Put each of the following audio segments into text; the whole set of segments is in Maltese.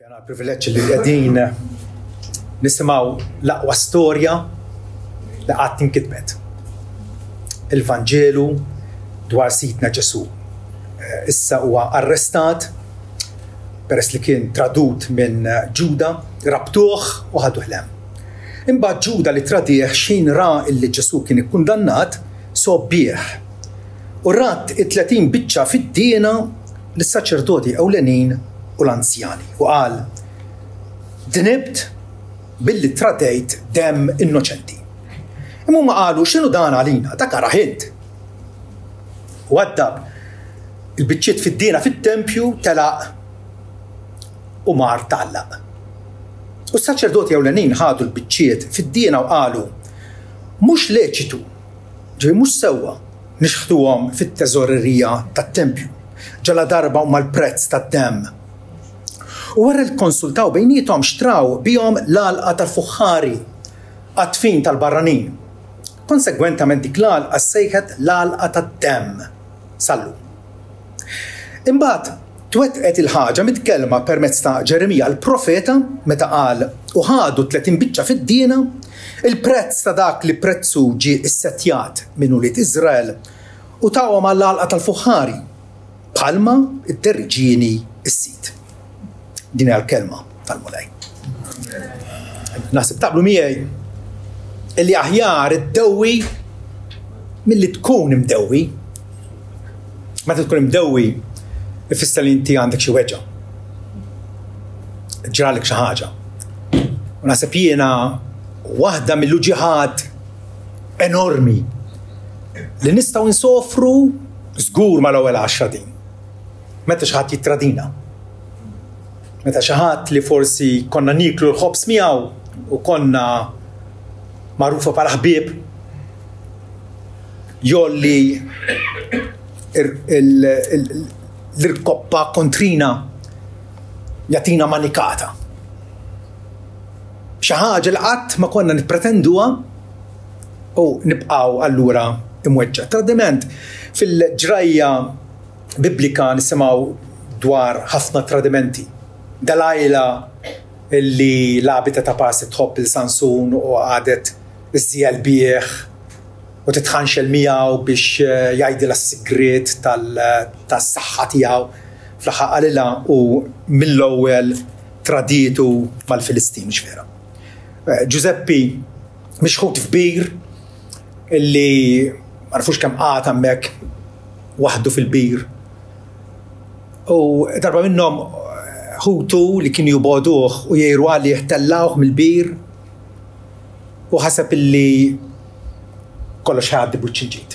أنا privileġġ li qegħdin nisimgħu l-aqwa storja li qatt tinkitbet. Il-Vanġelu dwar Sidna Ġesu. Issa huwa arrestat peress li kien tradut minn Ġuda, rabtuh u ħadu ħlem. Imbagħad Ġuda li tradieħ xejn ra illi Ġesu kien ikkundannat sobbieħ u rat 30 biċċa fid-diena lis-saċerdoti ewlenin u l-anzjani u qal dnibt billi tradejt demm innoċenti. Imma huma qalu x'inhu dan għalina, dak ara ħint. U għaddab il-biċċiet fid-diena fit-tempju telaq u mar tgħallaq. U s-saċerdoti ewlenin ħadu l-biċċiet fid-diena u qalu mhux leċitu, ġej mhux sewwa nixħtuhom fit-teżorerija tat-tempju ġala darba huma l-prezz tad-demm. U wara l-konsultaw bejniethom xtraw bihom l-għalqa tal-fuħħari għat-tfin tal-barranin. Konsegwentament dik l-għalqa ssejħet l-għalqa tad-demm sallu. Imbagħad twettqet il-ħaġa mitkellma permezz ta' Ġeremija l-profeta meta qal u ħadu 30 biċċa fid-diena il-prezz ta' dak li prezzu ġie issettjat minn ulied Iżrael u tawhom għall-għalqa tal-fuħħari bħalma id-derriġieni s-sit. Din hija l-kelma tal-Mulej. Naħseb taqblu miegħi illi aħjar iddewwi milli tkun imdewwi. Meta tkun imdewwi ifisser li inti għandek xi weġa. Ġralek xi ħaġa. U naħseb jiena waħda mill-uġiħat enormi li nistgħu nsofru żgur mal-ewwel 10 din. Meta xi ħadd jittradina. Meta xi ħadd li forsi konna niklu l-ħobs miegħu u konna magħrufa bħala ħbieb jolli l-irkoppa kontrina jagħtina manikata. Xi ħaġa li qatt ma konna nippretenduha u nibqgħu allura imweġġa. Tradiment fil-ġrajja Biblika nisimgħu dwar ħafna tradimenti. Dalajla illi labita ta' pasi tħobb il-Sansun u għadet iżżija l-bieħ u titħanxel miegħu biex jgħidilha s-sigriet tas-saħħa tiegħu fl-aħħar qalilha u mill-ewwel traditu mal-Filistin x'vera. Giuseppi mixħut f'bir illi ma nafux kemm qagħad hemmhekk waħdu fil-bir. U darba minnhom ħutu li kienu jubgħuduh u jgħiru għalli jeħtellawh mill-bir u ħaseb illi kollox ħaddi buċċ ġid.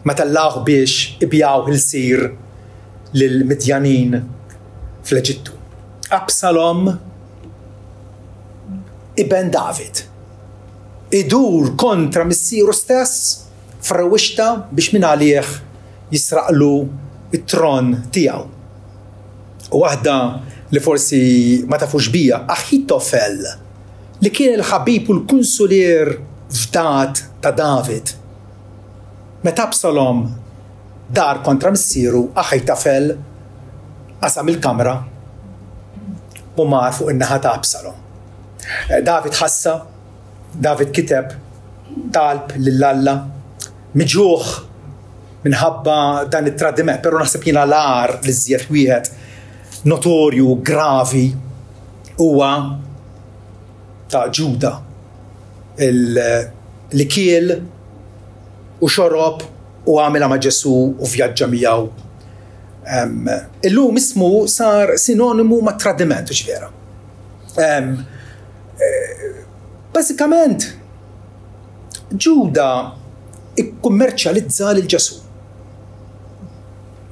Ma tellawh biex ibjgħu il-sir lill-Midjanin fl-Eġittu. Absalom ibn David idur kontra missieru stess f'rewwixta biex minn għalih jisraqlu it-tron tiegħu. U waħda li forsi ma tafux bija, Aħitofel, li kien il-ħabib u l-kunsulier fdat ta' David. Meta Absalom dar kontra missieru, Aħitofel qasam il-kamra u mar fuq in-naħa ta' Absalom. David ħassa, David kiteb talb lill-Alla, miġuħ minħabba dan it-tradiment, però naħseb jiena l-għar li żjed wieħed notorju gravi huwa ta' Ġuda li kiel u xorob u għamilha ma' Ġesu u vjaġġa miegħu. Illum ismu sar sinonimu ma' tradiment ġvera. Bażikament Ġuda ikkummerċjalizza lil Ġesu.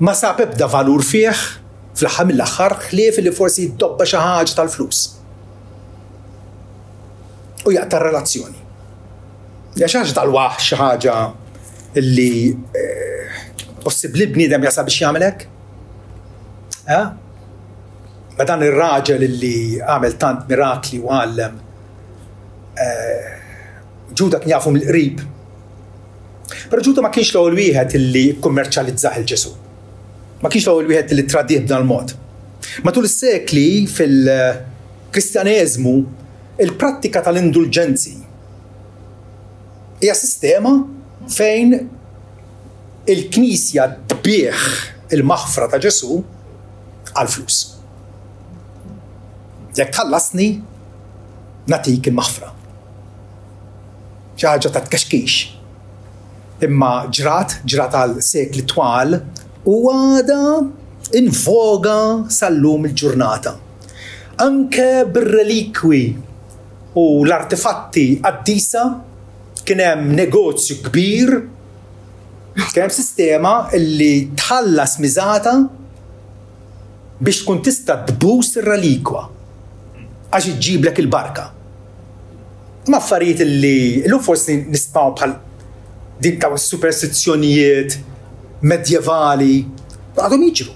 Ma sab ebda valur fih fl-aħħar mill-aħħar ħlief li forsi jiddobba xi ħaġa tal-flus. U jaqta' relazzjoni. Għax ħaġa tal-waħ xi ħaġa illi possibbli bniedem jasab biex jagħmel hekk? Ma dan ir-raġel illi għamel tant mirakli u għallem Ġuda kien jafu mill-qrib. Però Ġuda ma kienx l-ewwel wieħed illi kummerċjalizzah il-Ġesu. Ma kienx l-ewwel wieħed li tradih b'dan il-mod. Matul is-sekli Kristjaneżmu, il-prattika tal-indulġenzi hija sistema fejn il-Knisja tbieħ il-maħfra ta' Ġesu għal flus. Jekk tħallasni, natik il-maħfra. Xi ħaġa ta' tkaxkix. Imma ġrat għal sekli twal u għada invoga sal-lum il-ġurnata. Anke bir-relikwi u l-artefatti qaddisa kien hemm negozju kbir, kien hemm sistema li tħallas miżata biex tkun tista' tbus ir-relikwa għax iġġiblek il-barka. Ma affarijiet li forsi nisma'w bħal din ta' superstizzjonijiet medjevali għadhom jiġru.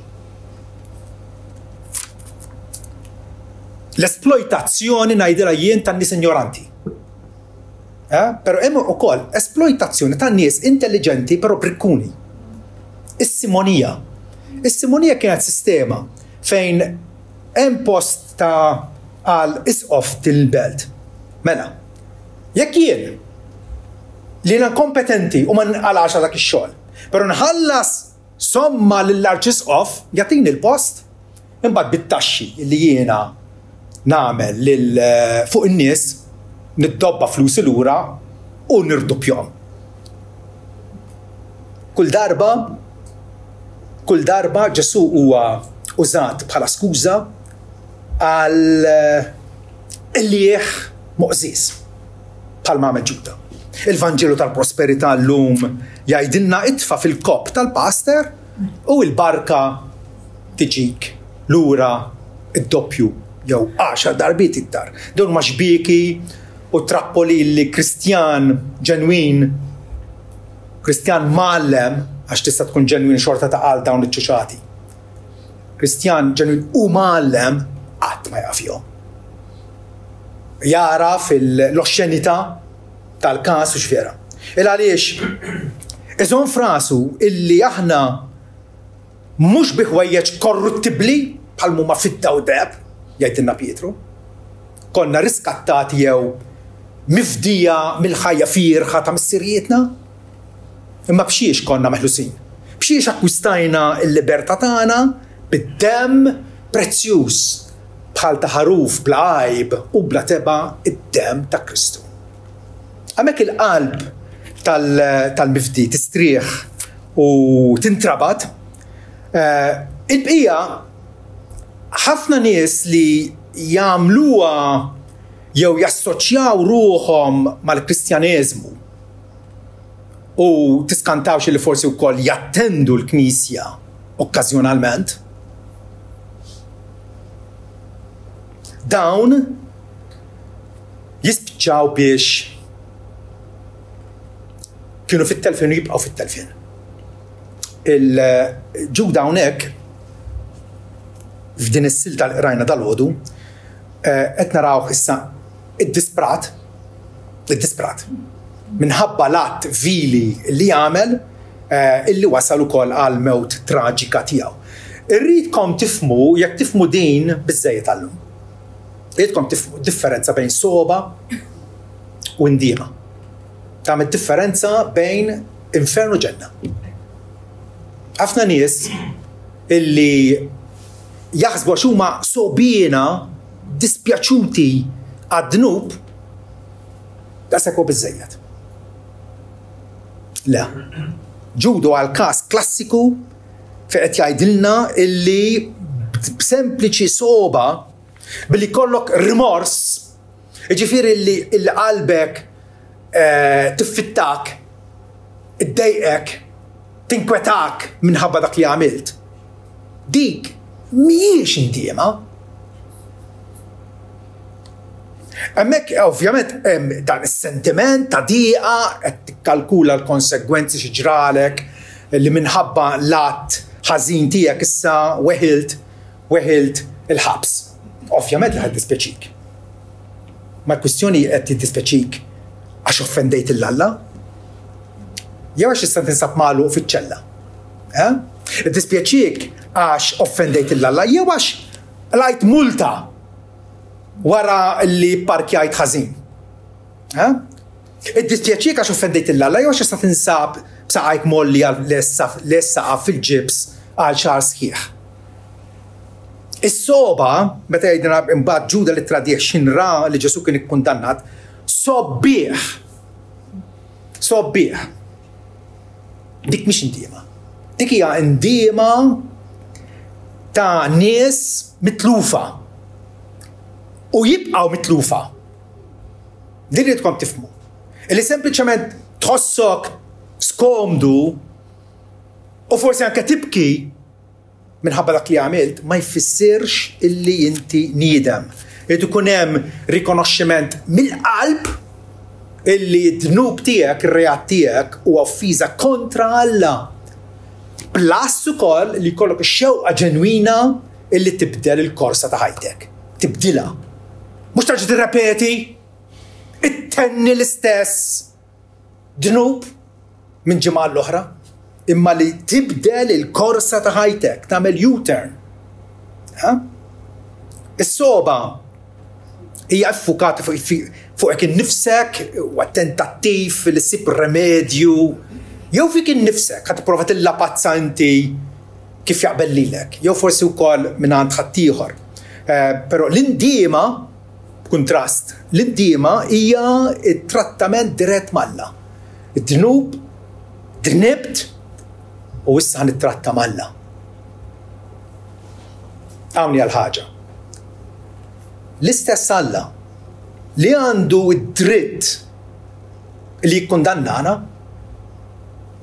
L-esploitazzjoni ngħidilha jien tan-nies ignoranti. Però hemm ukoll esploitazzjoni tan-nies intelligenti però brikkuni. Is-simonija. Is-simonija kienet sistema fejn hemm post ta' għal isqof til-belt. Mela, jekk jien li jiena kompetenti u ma nqalax dak ix-xogħol, però nħallas somma lill-arċisqof jagħtini l-post, imbagħad bit-taxxi li jiena nagħmel lil fuq in-nies niddobba flusi lura u nirdoppjahom. Kull darba Ġesu huwa użat bħala skuża għal illieh muqżiż bħalma għamel Ġuda. Il-Vanġelu tal-Prosperità llum jgħidilna itfa' fil-kopp tal-paster u l-barka tiġik lura id-doppju jew 10 darbiet iktar. Dawn ma xbieki u trappoli li Kristjan ġenwin, Kristjan mallem, għax tista' tkun ġenwin xorta ta' għal dawn iċ-ċuċati. Kristjan ġenwin u mallem qatt ma jafihom. Jara fil-oxxenità tal-każ u x'vera. Għaliex iżomm f'rasu illi aħna mhux bi ħwejjeġ korruttibbli bħal huma fidda u deb, jgħidilna Pietru, konna riskattati jew mifdija mill-ħajja firħa ta' missirietna, imma b'xiex konna meħlusin. B'xiex akkwistajna l-libertà tagħna bid-demm prezzjuż bħal ta' ħaruf bla għajb u bla teba id-demm ta' Kristu. Hemmhekk il-qalb tal-mifdi tistrieħ u tintrabat, il-bqija ħafna nies li jagħmluha jew jassoċjaw ruhom mal-Kristjaneżmu u tiskantawx li forsi wkoll jattendu l-Knisja okkażjonalment. Dawn jispiċċaw biex kienu fit-telfin u jibqgħu fit-telfin. Il-Ġuda hawnhekk f'din is-silta li qrajna dal-għodu qed narawh issa id-disprat minħabba l-att vili li jagħmel illi wasal ukoll għal mewt traġika tiegħu. Irridkom tifhmu jekk tifhmu din biżżejjed għallum. Irridkom tifhmu differenza bejn soba u ndiema. Tagħmel differenza bejn infern u ġenna. Ħafna nies illi jaħsbu għax huma sobiena dispjaċuti għad-dnub daqshekk huwa biżżejjed. Le. Ġudu għal każ klassiku fejn qed jgħidilna illi b'sempliċi soba billi kollok rimors, jiġifieri illi qalbek tiffittak, iddejqek, tinkwetak minħabba dak li għamilt. Dik mhijiex indiema. Hemmhekk ovvjament hemm dan is-sentiment ta' dieqa qed tikkalkula l-konsegwenzi xi ġralek li minħabba l-att ħażin tiegħek issa weħilt il-ħabs. Ovvjament li ħad dispjaċik. Ma kwistjoni qed tiddispeċik għax offendejt il-Alla? Jew għax issa tinsab magħluq fiċ-ċella. Dispjaċik għax offendejt il-Alla, jew għax lajt multa wara li parkjajt ħażin. Id-dispjaċik għax offendejt il-Alla jew għax tinsab b'saqajk molli l-essaqa fil-ġibs għal xahar sħiħ. Is-soba, meta jgħidna imbagħad Ġuda li tradieħ x'inra li Ġesu kien ikkundannat, sobbieħ. Dik mhix indiema. Dik hija indiema ta' nies mitlufa. U jibqgħu mitlufa. Din li tkun tifhmu. Illi sempliċement tħossok skomdu u forsi anke tibki minħabba dak li għamilt ma jfissirx illi inti niedem. Irid ikun hemm rikonoxximent mill-qalb illi d-dnub tiegħek, ir-reat tiegħek huwa offiża kontra Alla. Plus ukoll li jkollok ix-xewqa ġenwina illi tibdel il-korsa ta' ħajtek. Tibdilha. Mhux tarġa' tirrepeti, ittenni l-istess dnub minn ġimgħa l-oħra, imma li tibdel il-korsa ta' ħajtek, tagħmel U-turn. Is-soba hija affukata fuq innifsek u tentattiv li ssib remedju jew fik innifsek ħadd tipprova tillapazza inti kif jaqbel lilek, jew forsi wkoll minn għand ħadd ieħor. Però l-indiema kontrast, l-indiema hija t-trattament dirett malla. Id-dnub dnibt u issa ħanittratta malla. Għawni għal-ħaġa. L-istess Alla li għandu id-dritt li jikkundannana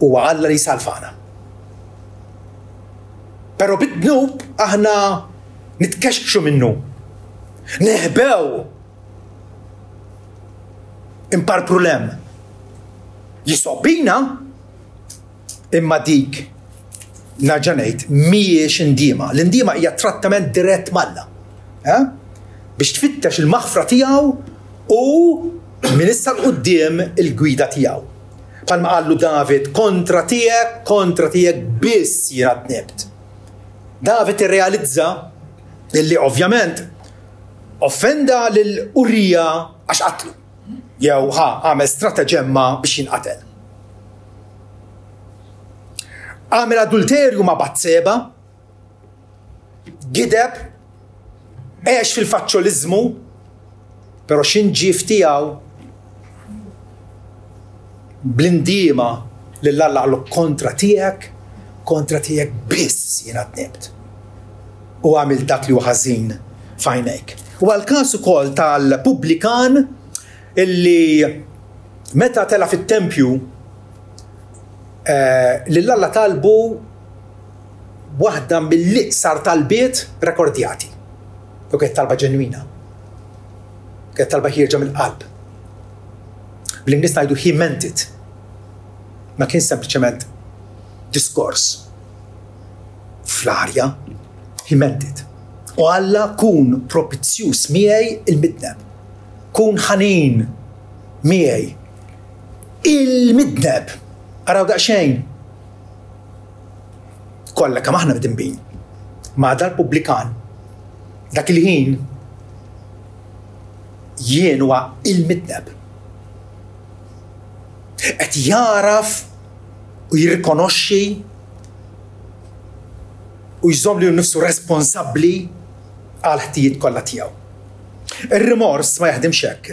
huwa Alla li jsalvana. Però bid-dnub aħna nitkexxu minnu. Neħbew imparpru lem. Jisobbina imma dik naġanejt mhijiex indiema. L-indiema hija trattament dirett malla. Biex tfittex il-maħfra tiegħu u minn issa l-qudiem il-gwida tiegħu. Bħalma qallu David kontra tiegħek biss jiena tnibt. David irrealizza illi ovvjament offenda lil-Urija għax qatlu. Jew għamel strateġemma biex jinqatel. Għamel adulterju ma' Batseba, gideb, għex fil-faċċolizmu, pero xinġif tiegħu bl-indiema li l-Alla għallu kontra tiegħek biss jiena tnibt. U għamil dak li hu ħażin f'għajnejk. U għal-każ ukoll tal-Pubblikan illi meta tela fit-tempju li l-Alla talbu waħda mill-iqsar talbiet rekordjati. U kienet talba ġenwina. Kienet talba ħirġa mill-qalb. Bl-Ingliż ngħidu he meant it. Ma kien sempliċement diskors. Fl-arja, he meant it. U Alla kun propizzjuż miegħi il-midneb. Kun ħanin miegħi il-midneb. Araw daqsxejn. Kollha kemm aħna mdinbin. Ma dal-Pubblikan dak il-ħin jien huwa il-midneb. Qed jaraf u jirrikonoxxi u jżomm li nnifsu responsabbli għal ħtijiet kollha tiegħu. Ir-rimors ma jaħdimx hekk.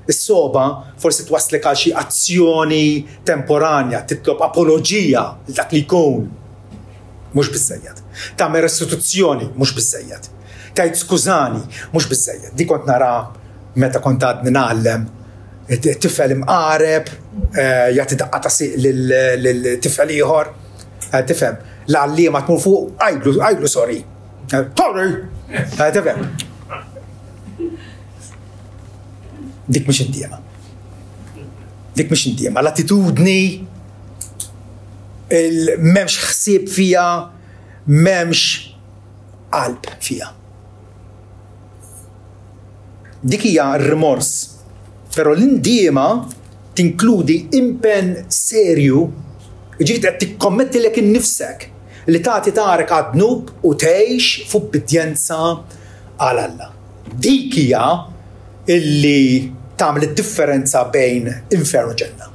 Is-soba forsi twaslek għal xi azzjoni temporanja, titlob apoloġija l dak li jkun. Mhux biżżejjed. Tagħmel restituzzjoni mhux biżżejjed. Tgħid skużani mhux biżżejjed. Dik kont nara meta kont għadni nagħllem tifel imqareb jagħti daqqa ta' siq lil-tifel ieħor. Tifhem, l-għalliema tmur fuq għajlu sorry. Sorry! Tifhem. Dik mhix indiema. Dik mhix indiema. L-attitudni m'hemmx ħsieb fiha, m'hemmx qalb fiha. Dik hija r-rimors. Però l-indiema tinkludi impenn serju, jiġifieri qed tikkommetti lek innifsek li tagħti tarek għad-dnub u tgħix fuq bidjenza għal Alla. dik hija illi tagħmel id-differenza bejn infern u ġenna,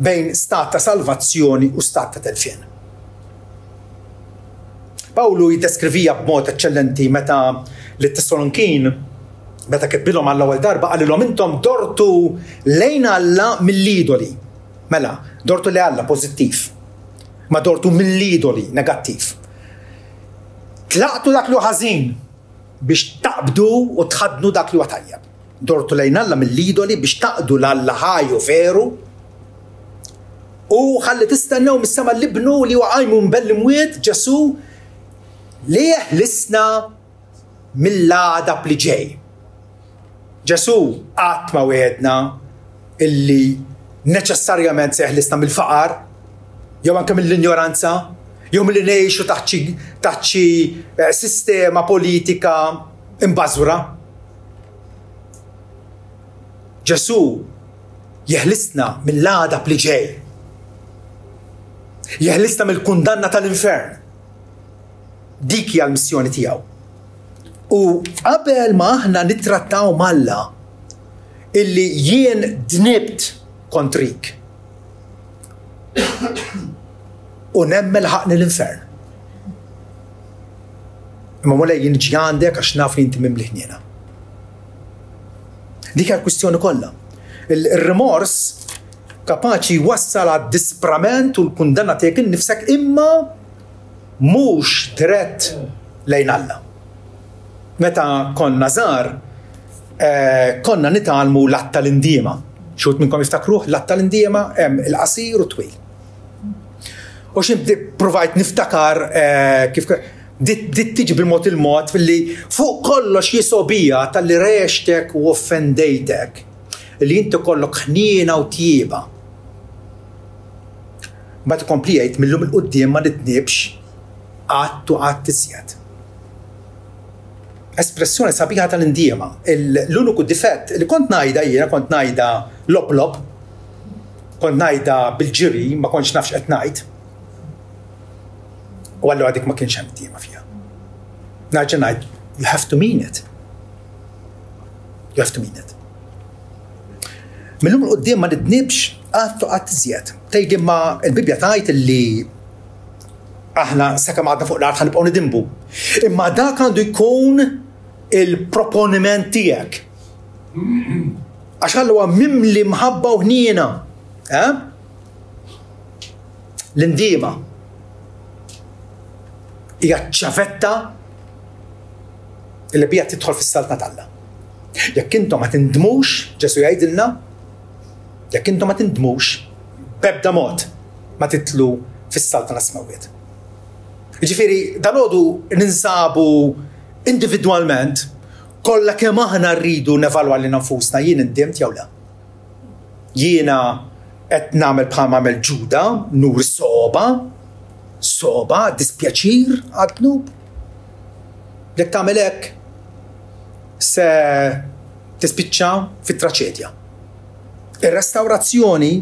bejn stat ta' salvazzjoni u stat ta' telfien. Pawlu jiddeskrivija b'mod eċċellenti meta lit-Tessalonikin meta kitbilhom għall-ewwel darba qalilhom intom dortu lejn Alla mill-idoli. Mela, dortu li Alla pożittiv, ma dortu mill-idoli negattiv. Tlaqtu dak li ħażin biex taqbdu u tħadnu dak li huwa tajjeb. Dortu lejn Alla mill-idoli biex taqdu l-Alla ħajju veru u ħalli tistennew mis-sema l-ibnu li huwa qajmu mbelli mwiet Ġesu li jeħlisna mill-għadab li ġej. Ġesu qatt ma wedna illi neċessarjament se jeħlisna mill-faqar, jew anke mill-injoranza, jew milli ngħixu taħt xi sistema politika imbażura. Ġesu jeħlisna mill-għadab li ġej. Jeħlisna mill-kundanna tal-infern. Dik hija l-missjoni tiegħu. U qabel ma aħna nittrattaw malla illi jien dnibt kontrik u nemmel ħaqni l-infern. Imma mola jien ġi għandek għax naf li inti mimli ħniena. Dik hija l-kwistjoni kollha. Il-rimors kapaċi wassal għad-disprament u l-kundanna tiegħek innifsek imma mhux dirett lejn Alla. Meta konna żgħar konna nitgħallmu l-att tal-indiema. Xut minnkom jiftakruh l-att tal-indiema hemm il-qasir u twil. U xi provajt niftakar kif dit tiġi bil-mod il-mod filli fuq kollox jisobija tal-li rextek u offendejtek li inti kollok ħniena u tjieba. Ma tkompli jgħid millum il-qudiem ma nitnibx qatt u qatt iżjed. Espressjoni sabiħa tal-indiema. L-uniku difett li kont ngħidha jiena kont ngħidha lob-lob, kont ngħidha bil-ġiri, ma kontx nafx qed ngħid. U allura dik ma kienx hemm indiema fiha. Nerġa' ngħid, you have to mean it. You have to mean it. Millum il-qudiem ma nidnibx qatt u qatt iżjed. Tgħid imma l-Bibja tgħid illi aħna sakemm għadna fuq l-art ħanibqgħu nidimbu. Imma dak għandu jkun il-proponiment tiegħek. Għax huwa mimli mħabba u ħniena. L-indiema hija ċavetta li bija tidħol fis-saltna tal-Alla. Jekk intom ma tindmux, Ġesu jgħidilna, jekk intom ma tindmux, b'ebda mod ma titlu fis-saltna smawiet. Ġifieri dalodu ninsabu individwalment kollha kemm aħna rridu nevalwa li nfusna jien indimt jew le. Jiena qed nagħmel bħal m'għamel Ġuda, nur soba, dispjaċir għad-dnub. Jekk tagħmel hekk se tispiċċa fit-traċedja. Ir-restawrazzjoni,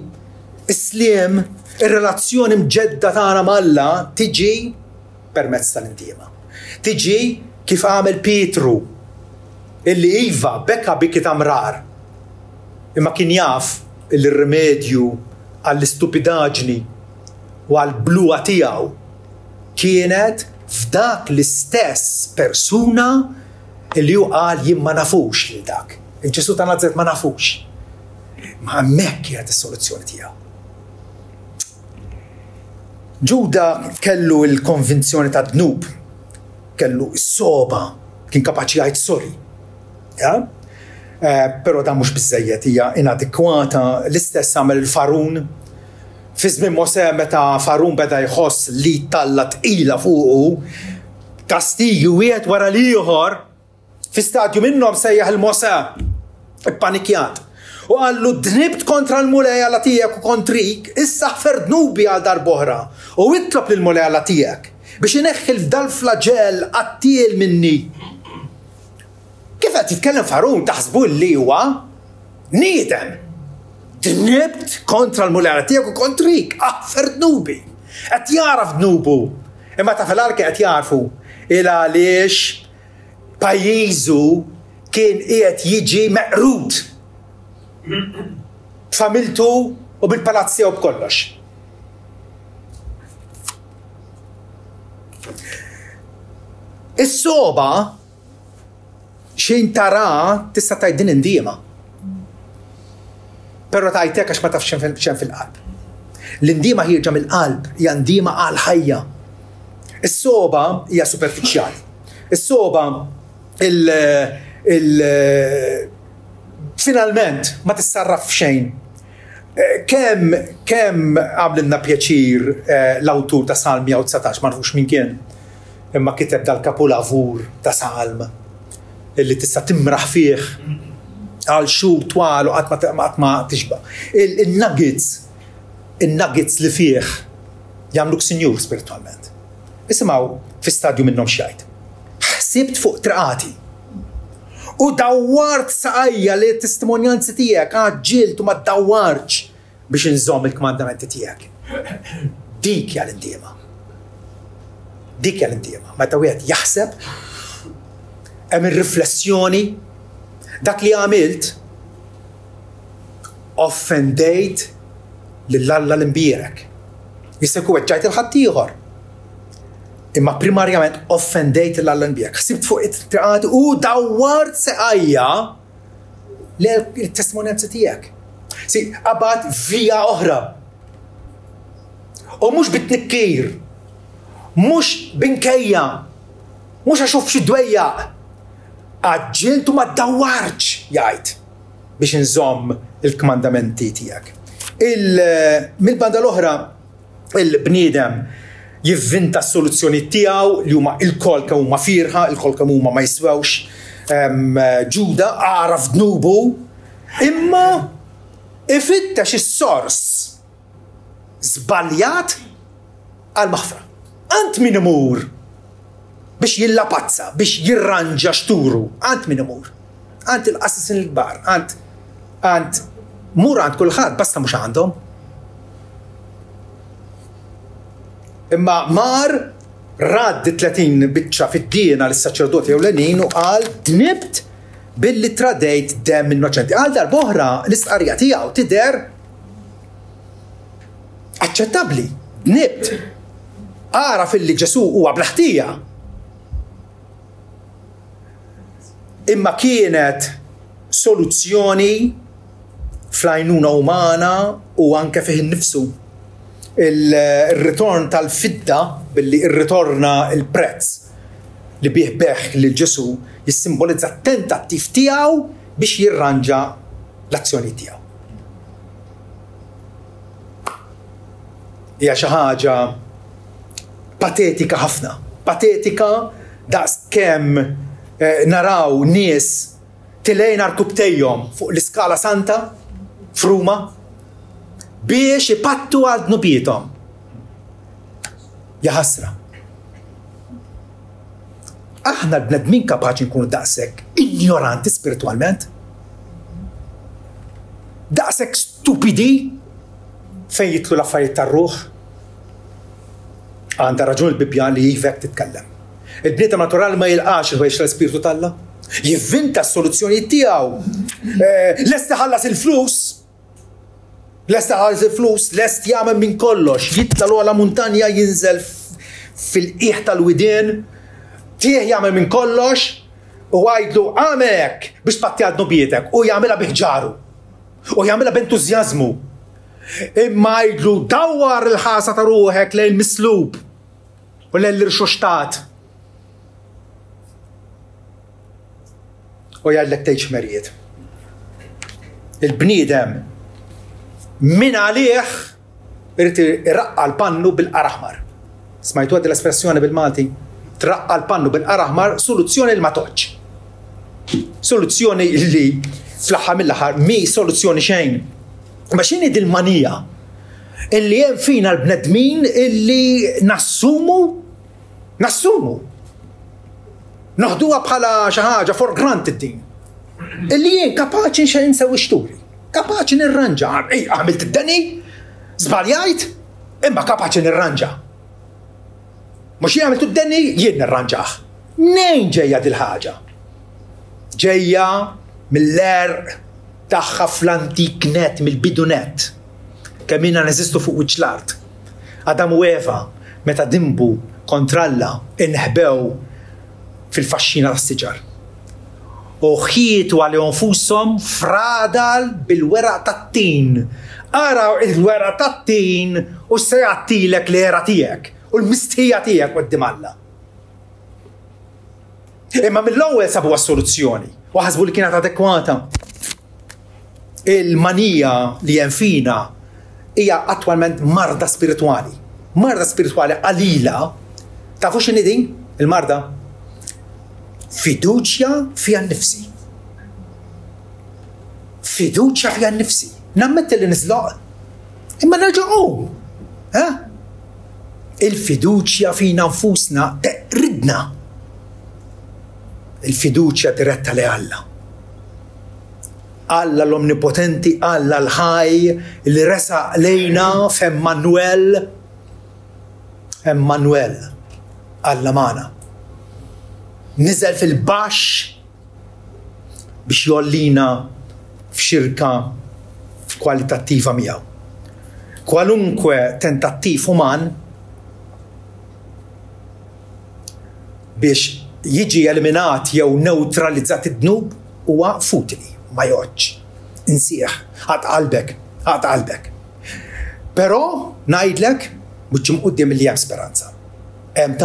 is-sliem, ir-relazzjoni mġedda tagħna mal-Alla tiġi permezz tal-indiema. Tiġi kif għamel Pietru, illi iva bekka bikit amrar, imma kien jaf il-rimedju għall-istupidaġni u għall-bluwa tiegħu kienet f'dak l-istess persuna illi hu qal jien ma nafux lil dak. Il-Ġesu ta' Nażaret ma nafux. Ma hemmhekk kienet is-soluzzjoni tiegħu. Ġuda kellu l-konvinzjoni ta' dnub, kellu s-soba, kien kapaċi jgħid sorry. Però dan mhux biżżejjed hija inadekwata, l-istess għamel il-Farun. Fi żmien Mosè meta Farun beda jħoss li talla tqila fuqu, kastigi wieħed wara l-ieħor, fi stadju minnhom sejjaħ il-Mosè ippanikjat. U għallu dnibt kontra l-mulejala tiegħek u kontrik, issa ħfer dnubi għal darb'oħra u itlob lill-mulejala tiegħek biex ineħħi f'dal flagell qattiel minni. Kif qed jitkellem Farun taħsbu li huwa niedem. Dnibt kontra l-mulejala tiegħek u kontrik, ħfer dnubi. Qed jaraf dnubu. Imma ta' fil-arki qed jarfu il għaliex pajjiżu kien qiegħed jiġi meqrud b'familtu u bil-palazz tiegħu b'kollox. Is-soba xejn tara tista' tgħid din indiema. Però tgħidlek għax ma tafx x'hemm fil-qalb. L-indiema ħirġa mill-qalb, hija indiema għal ħajja. Is-soba hija superfiċjali. Is-soba finalment ma tissarraf f'xejn. Kemm għamlilna pjaċir l-awtur ta' Salm 119 ma nafux min kien, imma kiteb dal-kapolavur ta' Salm illi tista' timraħ fih għal xhur twal u qatt ma tixba'. Il-nuggets li fih jagħmluk sinjur spiritwalment. Isimgħu fi stadju minnhom x'jgħid. Ħsibt fuq traqati u dawwart saqajja li t-testimonjanzi tiegħek ġilt u ma ddawwarx biex inżomm il-kmandamenti tiegħek. Dik hija l-indiema. Dik hija l-indiema. Meta wieħed jaħseb hemm ir-riflessjoni dak li għamilt offendejt lill-Alla l-imbierek. Jista' jkun weġġajt il-ħadd ieħor. Imma primarjament offendejt l-Alla l-imbierek. Ħsibt fuq it-triqati u dawwart seqajja l-testimonjanzi tiegħek. Qabad vija oħra. U mhux bit-tnikkir, mhux binkejja, mhux għaxuf xi dwejjaq. Għaġġilt u ma ddawwarx jgħid biex inżomm il-kmandamenti tiegħek. Mill-banda l-oħra il-bniedem jivvinta s-soluzzjoni tiegħu li huma l-kol kemm huma firħa, il-kol kemm huma ma jiswewx. Ġuda għaraf dnubu, imma ifittex is-sors żbaljat għal maħfra. Ant min imur biex jillapazza, biex jirranġa xturu, ant min imur. Ant il-qassasin il-kbar, ant mur għand kulħadd basta mhux għandhom. Imma mar raddi 30 biċċa fid-diena lis-saċerdoti ewlenin u qal dnibt billi tradejt demm innoċenti. Għal darb'oħra l-istqarrija tiegħu tidher aċċettabbli. Dnibt. Ara fil-li Ġesu huwa blaħtija. Imma kienet soluzzjoni fl-għajnuna umana u anke fih innifsu. Il-ritorn tal-fidda billi irritorna il-prezz li bih beħ lil Ġesu jissimbolizza tentattiv tiegħu biex jirranġa l-azzjoni tiegħu. Hija xi ħaġa patetika ħafna. Patetika daqs kemm naraw nies tilejn arkubtejhom fuq l-Iskala Santa f'Ruma biex ipattu għal dnubietom. Ja ħasra. Aħna l-bnedmin kapaċi nkunu daqshekk ignoranti spiritualment? Daqshekk stupidi fejn jitlu l-affarijiet tar-ruħ? Għandha raġun il-Bibja li jivek titkellem. Il-bniedem naturali ma jilqax il-ħwejjex tal-Ispiritu talla. Jivvinta s-soluzzjonijiet tiegħu. Lest iħallas il-flus. Lest iħallas il-flus, lest jagħmel minn kollox. Jitla l muntanja jinżel fil-qiegħ tal-widien. Tiegħ jagħmel minn kollox u għajdlu għamek biex tpatti għal nobietek u jagħmilha biħġaru. U jagħmilha b'entużjażmu. Imma jgħidlu dawwar il-ħasa ta' ruħek lejn mislub u lejn l-irxoxtat. U jgħidlek tgħid x'merijiet. Il-bniedem min għalih irid iraqqa l-pannu bil-qara aħmar. Smajtu għaddi l-espressjoni bil-Malti? Traqqa l-pannu bil-qara aħmar, soluzzjoni l-ma toġġ. Soluzzjoni li fl-aħħar mill-aħħar mi soluzzjoni xejn. Ma x'inhi dil-manija illi hemm fina l-bnedmin illi nassumu noħduha bħala xi ħaġa for granted din. Illi jien kapaċi xejn insewi xturi, kapaċi nirranġa. Għamilt id-deni, żbaljajt, imma kapaċi nirranġa. Mhux jien għamilt id-deni, jien nirranġah. Nejn ġejja dil-ħaġa? ġejja mill-erq tagħha fl-antik net, mill-bidunet. Kemm inna neżistu fuq wiċċ l-art. Adam u Eva meta dimbu kontra Alla inħbew fil-faxxina tas-siġar. U ħietu għalihom nfushom fradal bil-weraq tat-tin. Araw il-weraq tat-tin u se jagħtilek l-era tiegħek u l-mistħija tiegħek quddiem Alla. Imma mill-ewwel sabu s-soluzzjoni u ħasbu li kienet adekwata. Il-manija li hemm fina hija attwalment marda spiritwali. Marda spiritwali qalila. Tafu x'inhi din il-marda? Fiduċja fiha nnifsi. Fiduċja fiha nnifsi. Nammetti li nisloq. Imma nerġa' il-fiduċja fina nfusna ridna. Il-fiduċja diretta li Alla. Alla l-omnipotenti, Alla l-ħaj, li resa lejna f'Emmanuel. Emmanuel, Alla mana. Niżel fil-baxx biex jollina f'xirka kwalitattiva miegħu. Kwalunkwe tentattiv uman biex jiġi eliminat jew neutralizzat id-dnub huwa futili, ma joġġ. Insieħ, għad qalbek. Però ngħidlek mhux imquddiem li hemm speranza. Hemm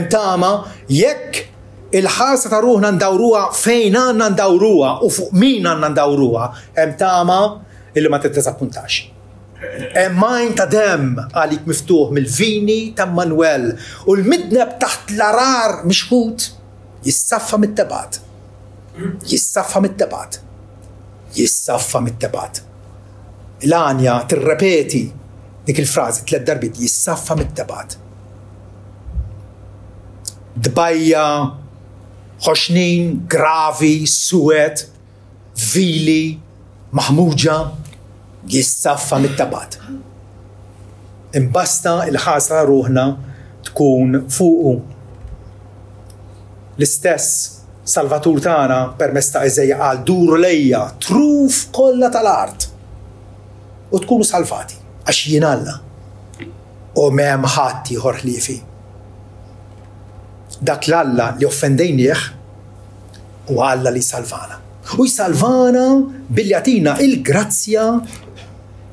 tama jekk il-ħarsa ta' ruħna ndawruha fejn għandna ndawruha u fuq min għandna ndawruha, hemm tama illi ma titteżappuntax. Hemm majn ta' demm għalik miftuħ mill-vini ta' Manuel u l-midneb taħt l-arar mixħut jissaffa mit-tebat. Jissaffa mit-tebat. L-Anja tirrepeti dik il-frażi 3 darbit jissaffa mit-tebat. Dbajja, ħoxnin, gravi, suwed, vili, maħmuġa, jissaffa mit-tebat. Imbasta il-ħasra ruħna tkun fuqu. L-istess Salvatur tagħna permezz ta' Eżejja qal duru lejja truf kollha tal-art u tkunu salvati għax jien Alla u m'hemm ħadd ieħor ħliefi. Dak l-Alla li offendejnieh u Alla li salvana. U jsalvana billi jagħtina il-grazzja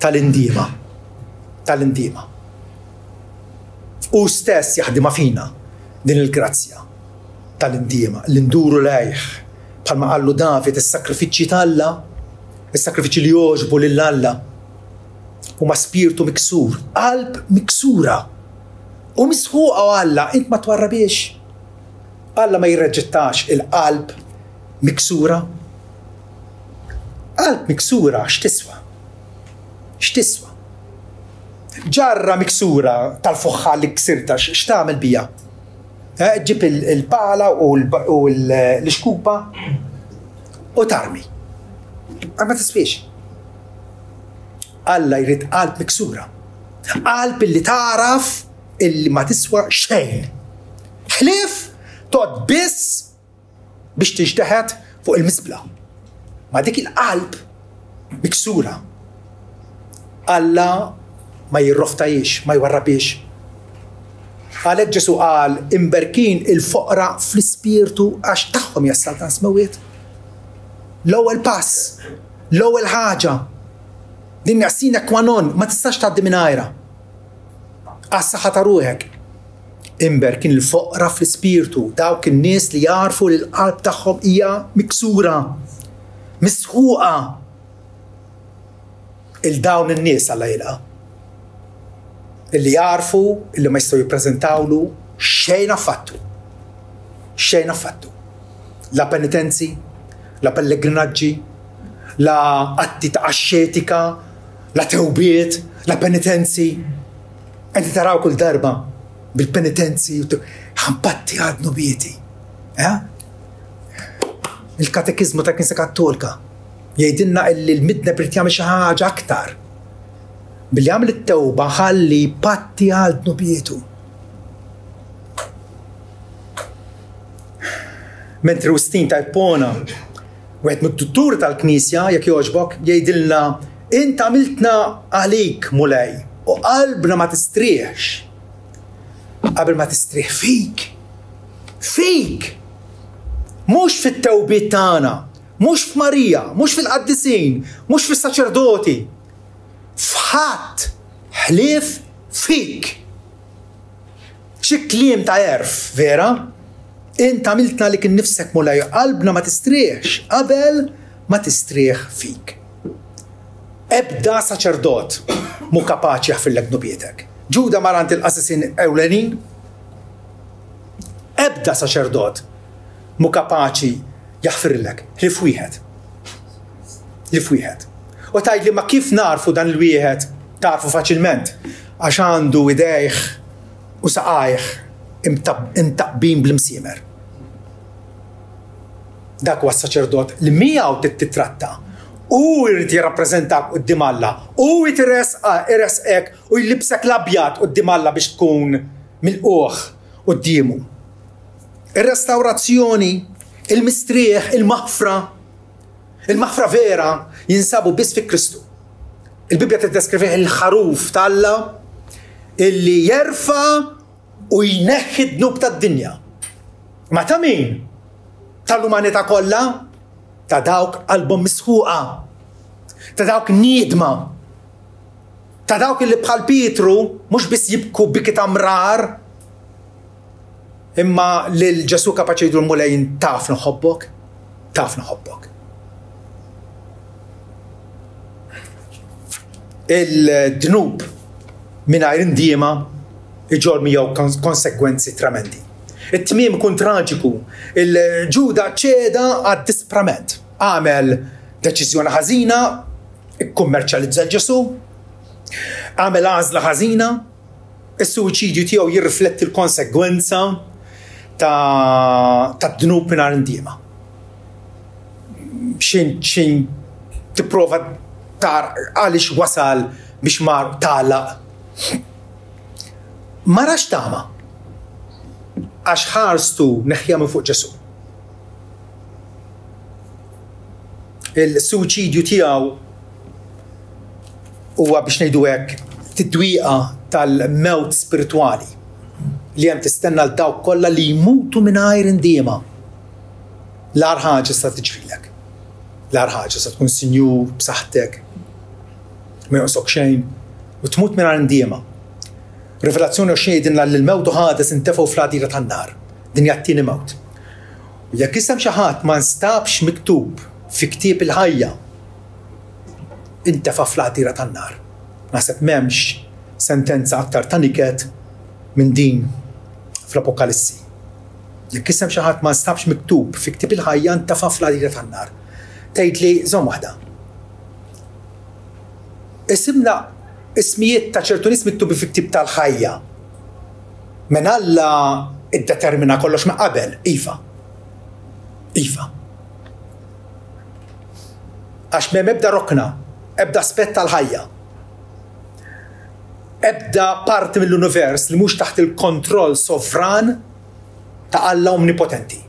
tal-indiema. U stess jaħdima fina din il-grazzja tal-indiema, l-induru lejh. Bħalma qallu David is-sakrifiċċji tal-Alla, is-sakrifiċċji li jogħġbu lill-Alla huma spiritu miksur, qalb miksura. U misħuqa Alla int ma twarrabiex. Alla ma jirreġettax il-qalb miksura. Qalb miksura x'tiswa? Ġarra miksura tal-fuħħa li ksirta x'tagħmel bija? Ġib il-pala u l-xkupa u tarmi. Ma tisfiex. Alla jrid qalb miksura. Qalb illi taraf illi ma tiswa xejn. Ħlief toqgħod biss biex tiġteħed fuq il-misbla. Ma dik il-qalb miksura. Alla ma jirroftajiex, ma jwarrabiex. Għalhekk Ġesu qal imberkin il-foqra fl-ispirtu għax tagħhom jassal ta' smewiet. L-ewwel pass, l-ewwel ħaġa. Din sine qua non, ma tistax tgħaddi mingħajrha. Għas-saħħa ta' ruħek. Imberkin il-foqra fl-ispirtu, dawk in-nies li jarfu li l-qalb tagħhom hija miksura, misħuqa. Il-dawn in-nies Alla jilqa'. Illi jarfu, illi ma jistgħu jippreżentawlu xejn affattu. La penitenzi, la pellegrinaġġi, la atti ta' ascetika, la tewbiet, la penitenzi. Enti taraw kull darba bil-penitenzi, ħampatti għadnu bieti. Il-katekizmu ta' Knisja Kattolika jgħidilna illi l-midna brid jagħmel xi ħaġa aktar. Billi għamil it-tewba ħalli patti għal dnubietu. mentri Wistin tajpona wieħed mid-duttur tal-Knisja jekk jogħġbok jgħidilna int għamiltna għalik mulej u qalbna ma tistrieħx qabel ma tistrieħ fik mhux fit-tewbiet tagħna, mhux f'Marija, mhux fil-qaddisin, mhux fis-saċerdoti. F'ħadd ħlief fik. Xi kliem ta' erf, vera? Int għamiltna lik innifsek mulej qalbna ma tistrieħx qabel ma tistrieħ fik. Ebda saċerdot mu kapaċi jaħfillek nubietek. Ġuda marant il-qassisin ewlenin, ebda saċerdot mu kapaċi jaħfirlek ħlif wieħed. U tgħidli ma kif narfu dan il-wieħed tarfu faċilment għax għandu idejh u saqajh imtaqbin bl-imsiemer. Dak huwa s-saċerdot li miegħu titratta u jrid jirrappreżentak quddiem Alla u jitresqek u jlibsek l-abjad quddiem Alla biex tkun milquh quddiemu. Ir-restawrazzjoni, il-mistrieħ, il-maħfra vera jinsabu biss fi Kristu. Il-Bibja tiddeskrivih il-ħaruf tal-Alla illi jerfa u jneħħi d-dnub tad-dinja. Ma ta' min? Tal-umanità kollha? Ta' dawk qalbhom misħuqa, ta' dawk niedma, ta' dawk illi bħal Pietru mhux biss jibku biki tamrar, imma lil Ġesu kapaċi jgħidu l-mulejn taf nħobbok. Il-dnub mingħajr indiema iġol miegħu konsekwenzi tremendi. It-tmiem kun traġiku. Il-Ġuda ċeda għad-disprament. Għamel deċiżjoni ħażina, ikkummerċjalizza l-Ġesu, għamel għażla ħażina, is-suwiċidju tiegħu jirrifletti l-konsegwenza ta' dnub mingħajr indiema. Xejn tipprova tar għaliex wasal biex mar tagħlaq. Ma rax tama għax ħarstu neħja minn fuq Ġesu. Il-suwiċidju tiegħu huwa biex ngħidu hekk tidwieqa tal-mewt spiritwali li hemm tistenna l dawk kollha li jmutu mingħajr indiema. L-ar ħaġa sa tiġrilek. L-ar ħaġa sa tkun sinjur b'saħħtek, ma jonqosok xejn u tmut mingħajr indiema. Rivelazzjoni xejdinna li l-mewt u ħades intefgħu fl-għadira tan-nar. Din hija t-tieni mewt. U jekk isem xi ħadd ma nstabx miktub fi ktieb il-ħajja intefa' fl-għadira tan-nar. Naħseb m'hemmx sentenza aktar ta' niket minn din fl-Apokalissi. Jekk isem xi ħadd ma nstabx miktub fi ktieb il-ħajja intefa' fl-għadira tan-nar. Tgħidli żomm waħda. Isimna ismijiet ta' ċertu nies miktubi fi ktieb tal-ħajja. Min Alla iddetermina kollox ma' qabel, iva. Għax m'hemm ebda rokna, ebda aspett tal-ħajja. Ebda parti mill-univers li mhux taħt il-kontroll sovran ta' Alla omnipotenti.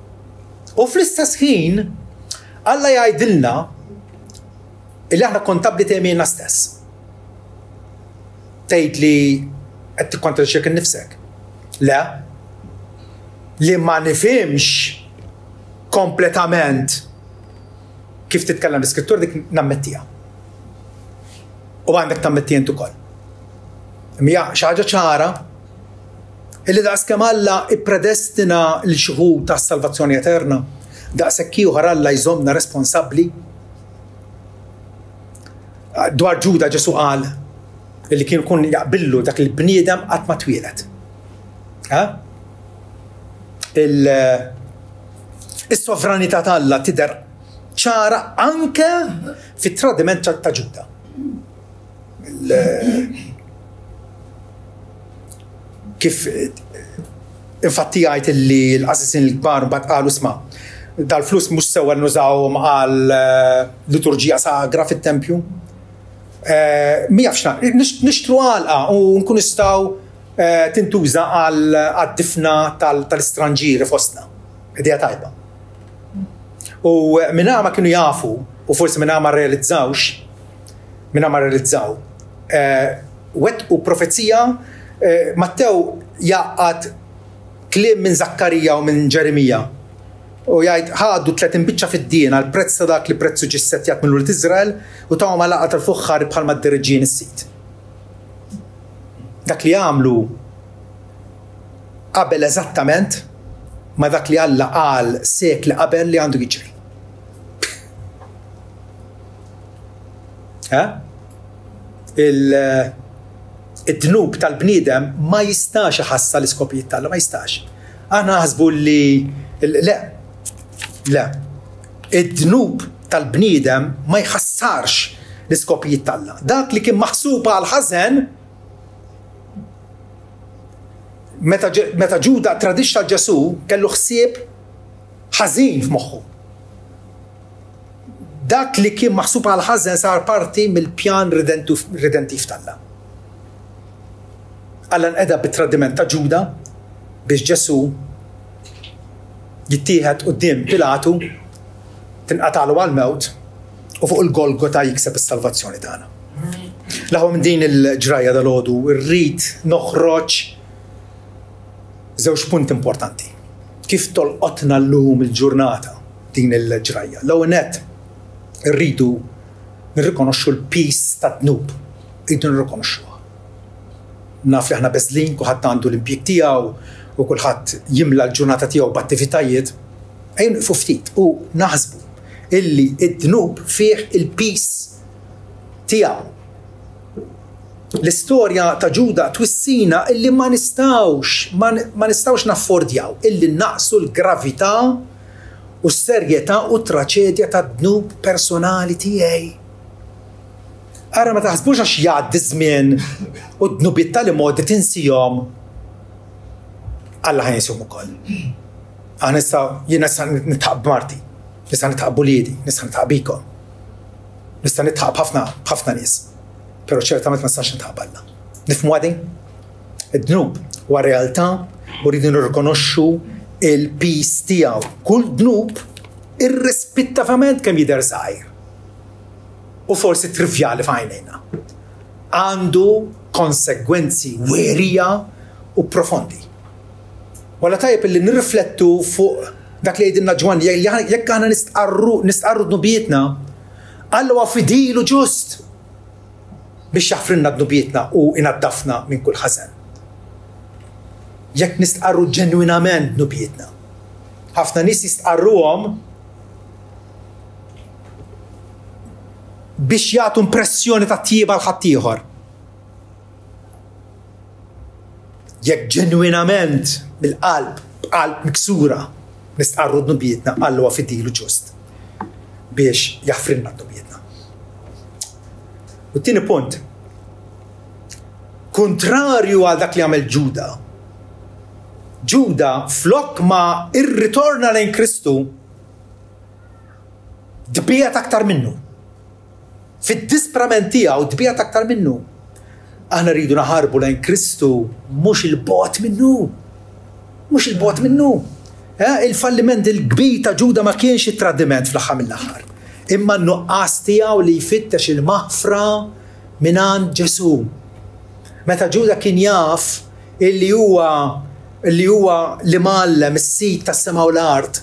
U fl-istess ħin Alla jgħidilna illi aħna kontabli temmina stess. Tgħid li qed tikkontradixxi innifsek. Le, li ma nifhimx kompletament kif titkellem l-iskrittur dik nammettija. U għandek tammettija intu ukoll. Mija xi ħaġa ċara illi daqskemm Alla ippredestina l-xuħud tas-salvazzjoni eterna, daqshekk ieħor Alla jżommna responsabbli. Dwar Ġuda Ġesu qal illi kien kun jaqbillu dak il-bniedem qatt ma twieled. Is-sovranità ta' Alla tidher ċara anke fit-tradiment ta' Ġuda. Kif infatti jgħid illi l-qassisin l-kbar mbagħad qalu isma' dal-flus mhux sewwa nużawhom għal liturġija sagra fit-tempju. Mijafxna, nixtru għalqa u nkun nistgħu tintuża għad-difna tal-istranġieri fostna. Idea tajba. ومنها ما كانوا يعرفوا وفرصة منها ما رياليزاو وقت وبروفيتسية متى يعقد كلام من زكريا ومن جرميا ويعيد هادو 30 بيتشا في الدين على البريتس هذاك اللي بريتسو جساتيات من ولد إسرائيل وتاهم على قطر الفخار بحال ما الدرجين السيد داك اللي يعملوا قبل ازاتامنت ما ذاك اللي هلا قال سيكل قبل اللي عنده يجري. ها الذنوب تاع البنيدم ما يستاش يحصل سكوبية تاعه ما يستاش. انا حسبوا لي لا الذنوب تاع البنيدم ما يخسرش السكوبية تاعه. داك اللي كان محسوب على الحزن متى جودا تراديشنال جاسو كان له خسيب حزين في مخه. داك اللي كان محسوب على الحزن صار بارتي من البيان ريدنتيف تاعنا. الان ادا بتردمنت تا جودا باش جاسو يتيهت قدام بيلاطو تنقطع له على الموت وفوق الجولجوتا يكسب السالفاتسيون تاعنا. لهو من دين الجرايه دالودو الريت نخرج زوج بونت امبورتانتي كيف تلقطنا اللوم الجورناتا دين الجرايه. لو نت نريدو نريكونوشو البيس تاع الذنوب نريدو نريكونوشوها. نعرف احنا بازلين كل حد عنده الامبيك تاعو وكل حد يملى الجورناتا تاعو باتيفيتايت اين فوفتيت ونحسبوا اللي الذنوب فيه البيس تاعو. الستوريا تا جودا توسينا اللي ما نستاوش نفوردياو اللي نقصوا الجرافيتا والسريتا والتراجيديا تا الذنوب بيرسونالي تاعي. أنا ما تحسبوش اش يعد الزمان والذنوب تاعي مود تنسيهم الله هينسيهم الكل. أنا نسا نتعب بمرتي نسا نتعب بوليدي نسا نتعب بيكم نسا نتعب بحفنا ناس pero certamente ما نستطيعش نتقبلنا. نفهموا هذه الذنوب والريالتà وريدو نركونوشو البيس تاعو. كل ذنوب irrispettivament kemm jidher żgħir u forsi trivjali f'għajnejna għandu konsegwenzi werija u profondi. Wala tajjeb illi nirriflettu fuq dak li jgħidilna Ġwan jekk aħna nistqarru dnubietna Alla fidilu ġust biex jaħfrinna dnubietna u inaddafna minn kull ħażen. Jekk nistqarru ġenwinament dnubietna. Ħafna nies jistqarruhom biex jagħtu impressjoni ta' tjieba l ħaddieħor. Jekk ġenwinament bil-qalb, b'qalb miksura, nistqarru dnubietna Alla fidilu ġust biex jaħfrinna dnubietna. U t-tieni punt, kontrarju għal dak li għamel Ġuda. Ġuda flok ma irritorna lejn Kristu dbijat aktar minnu. Fid-disprament tiegħu dbijat aktar minnu. Aħna rridu naħarbu lejn Kristu mhux il-bogħod minnu. Mhux il-bogħod minnu. Il-falliment il-kbir ta' Ġuda ma kienx it-tradiment fl-aħħar mill-aħħar. Imma n-nuqqas tiegħu li jfittex il-maħfra mingħand Ġesu. Meta Ġuda kien jaf illi huwa li mallem is-sit tas-sema u l-art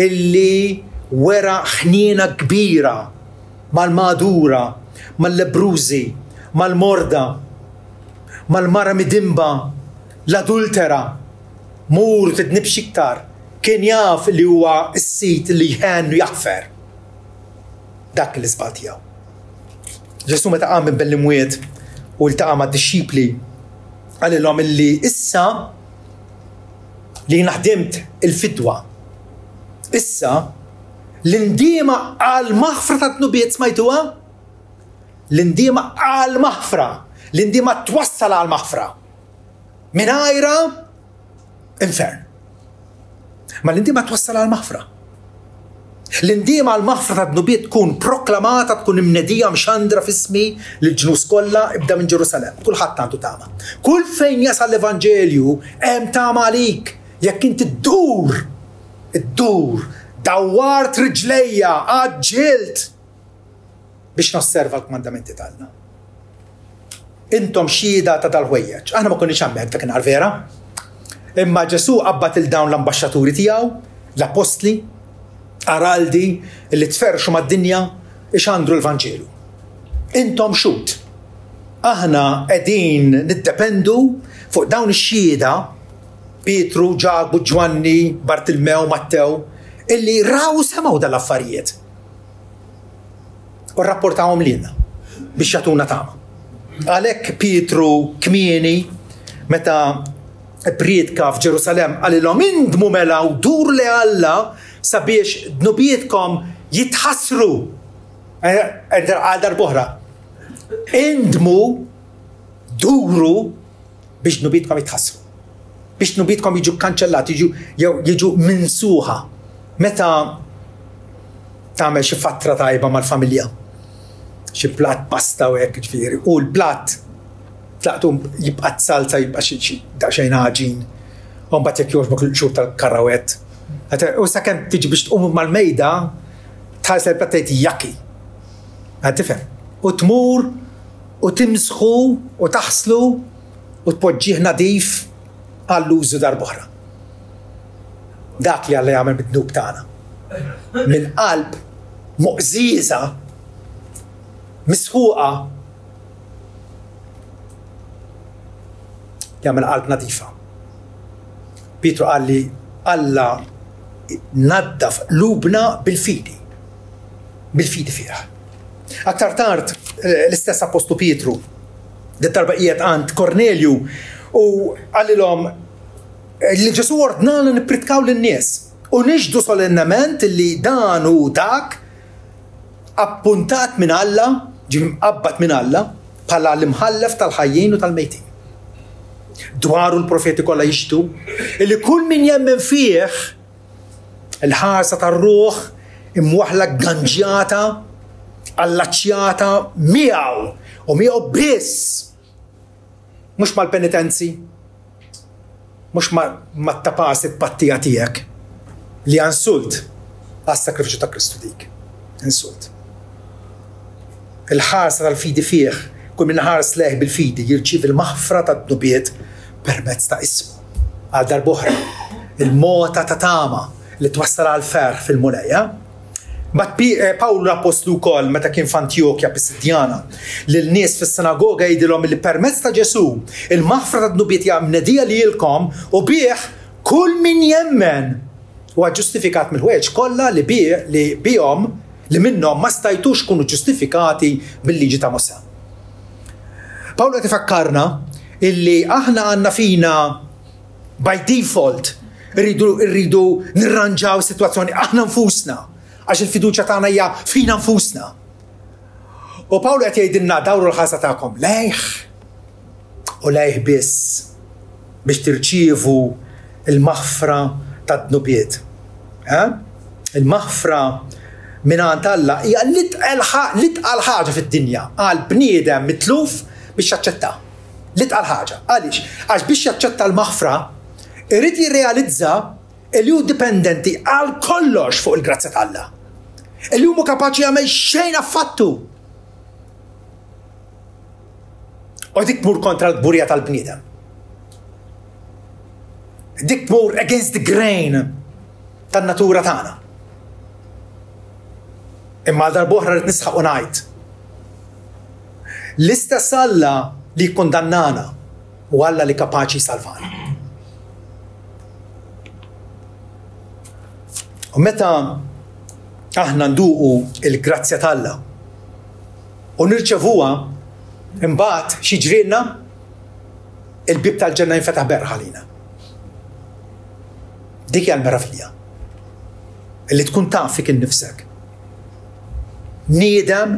illi wera ħniena kbira mal-madura, mal-lebrużi, mal-morda, mal-mara midimba, l-adultera, mur tidnibx iktar, kien jaf li huwa s-sit li jħennu jaħfer. Dak li żbal tiegħu. Ġesu meta qam minn bell-imwiet u ltaqa' mad-dixxipli qalilhom illi issa li naħdimt il-fidwa. Issa l-indiema għal-maħfra ta' tnubiet smajtuha? L-indiema għal-maħfra, l-indiema twassal għal-maħfra. Mingħajra infern. Ma l-indiema twassal għal-maħfra. L-indiema għal-maħfra ta' tnubiet tkun proklamata, tkun imnedija mxandra f'ismi l-ġnus kollha ibda minn Ġerusalem. Kulħadd għandu tama. Kull fejn jasal l-Evanġelju hemm tama għalik. Jekk inti ddur dawwart riġlejja, għadġilt biex nosserva l-kmandamenti tagħna. Intom xhieda ta' dal-ħwejjeġ. Aħna ma konniex hemmhekk dakinhar vera. Imma Ġesu qabad il dawn l-ambaxxaturi tiegħu, l-apostli, araldi li tferxu mad-dinja ixandru l-Vanġelu. Intom xut. Aħna qegħdin niddependu fuq dawn ix-xhieda Pietru, Ġabu, Ġwanni, Bartilmew, Mattew, illi raw semgħu dal-affarijiet. U rrapportawhom lilna biex jagħtuna tama. Għalhekk Pietru kmieni meta priedka f'Ġerusalem għalilhom indmu mela u dur li Alla sabiex dnubietkom jitħassru. Għal darb'oħra. Indmu duru biex dnubietkom jitħassru. Biex dnubietkom jiġu kanċellati, jiġu minsuħa. Meta tagħmel xi fattra tajba mal-familja. Xi platt pasta u hekk ġifieri. U l-platt tlaqtu jibqa' salsa jibqa' xi daqsxejn ħaġin. U mbagħad jekk jogħġbok il-xhur tal-karawett. U sakemm tiġi biex tqum mal-mejda tħares il-platt tgħid jaki. Tifhem. U tmur u timsħu u taħslu u tpoġġih nadif għall-użu darb'oħra. Dak li Alla jagħmel bid-dnub tagħna. Mill-qalb muqżiża misħuqa jagħmel qalb nadifa. Pietru qal li Alla naddaf lubna bil-fidi. Bil-fidi fiha. Aktar tard l-istess Apostlu Pietru dit-darba qiegħed għand Kornelju u għallilhom li Ġesu ordnana nippritkaw lin-nies u nixdu solennement li dan u dak appuntat minn Alla, mqabbad minn Alla bħala l-imħallef tal-ħajjin u tal-mejtin. Dwaru l-profeti kollha jixtu li kull min jemmen fih il-ħarsa tar-ruħ imwaħla gganġjata allaċċjata miegħu u miegħu biss. Mhux mal-penitenzi, mhux mat-tapasit pattija tiegħek li insult għas-sakrifiċċju ta' Kristu dik. Insult. Il-ħarsa tal-fidi fih, kull min ħares leħ bil-fidi jirċiev il-maħfra tad-dubiet permezz ta' ismu. Għal darb'oħra, il-mota ta' tama li twassal għal ferħ fil-mulejja. Pawlu l-Apostlu wkoll meta kien f'Antjokja Pisidjana lil-nies fis-sinagoga jgħidilhom li permezz ta' Ġesu il-maħfra tad-dubiet hija mnedija lilkom u bih kull min jemmen huwa ġustifikat mill-ħwejjeġ kollha li bihom li minnhom ma stajtux kunu ġustifikati bil-liġi ta' Mosè. Pawlu qed ifakkarna illi aħna għandna fina by default irridu nirranġaw is-sitwazzjoni aħna nfusna għax il-fiduċja tagħna hija fina nfusna. U Pawlu qed jgħidilna dawru l-ħasa tagħkom lejh u lejh biss biex tirċievu il-maħfra tad-dnubiet. Il-maħfra mingħand Alla hija l-itqal ħaġa fid-dinja għal bniedem mitluf biex jaċċetta. L-itqal ħaġa. Għaliex? Għax biex jaċċetta l-maħfra irid jirrealizza li hu dipendenti għal kollox fuq il-grazzja t'Alla. Li hu kapaċi jagħmel xejn affattu. U dik tmur kontra l-burja tal-bniedem. Dik tmur against the grain tan-natura tagħna. Imma darb'oħra rid nisħaq u ngħid. L-istess Alla li jkundannana u Alla li kapaċi jsalvana. U meta aħna nduqu il-grazzja t'Alla u nirċevuha imbagħad xi ġrielna il-bib tal-ġenna jinfetaħ berħ għalina. Dik hija l-meravilja. Illi tkun taf fik innifsek. Niedem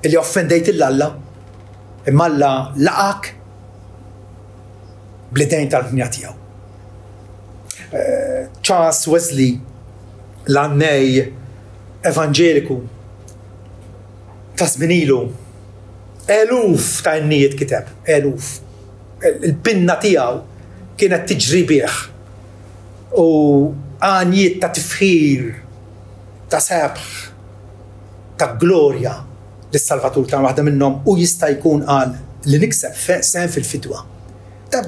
illi offendejt il-Alla imma Alla laqak bl-idejn tal-ħnija tiegħu. Charles Wesley l-għannej evangeliku ta' żminilu eluf ta' innijiet kiteb, eluf. Il-pinna tiegħu kienet tiġri bih u آنية تفخير تسابح تغلوريا للسلفاتور كان واحدة منهم ويستا يكون قال اللي نكسب سام في الفتوى. طب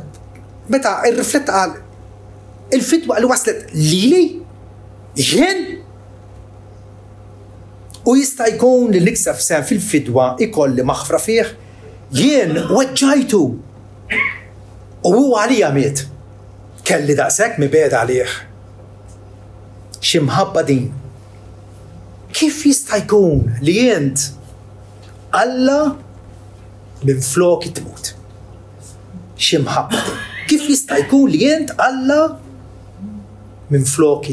متى الرفلت قال الفتوى اللي وصلت ليلي ين ويستا يكون اللي نكسب سام في الفتوى يقول لمخفرة فيه ين وجايته وهو عليها ميت كان اللي دعسك مبيد عليه شمهبدين. كيف يستيقون لينت الله من فلوك تموت شمهبدين كيف يستيقون لينت الله من فلوك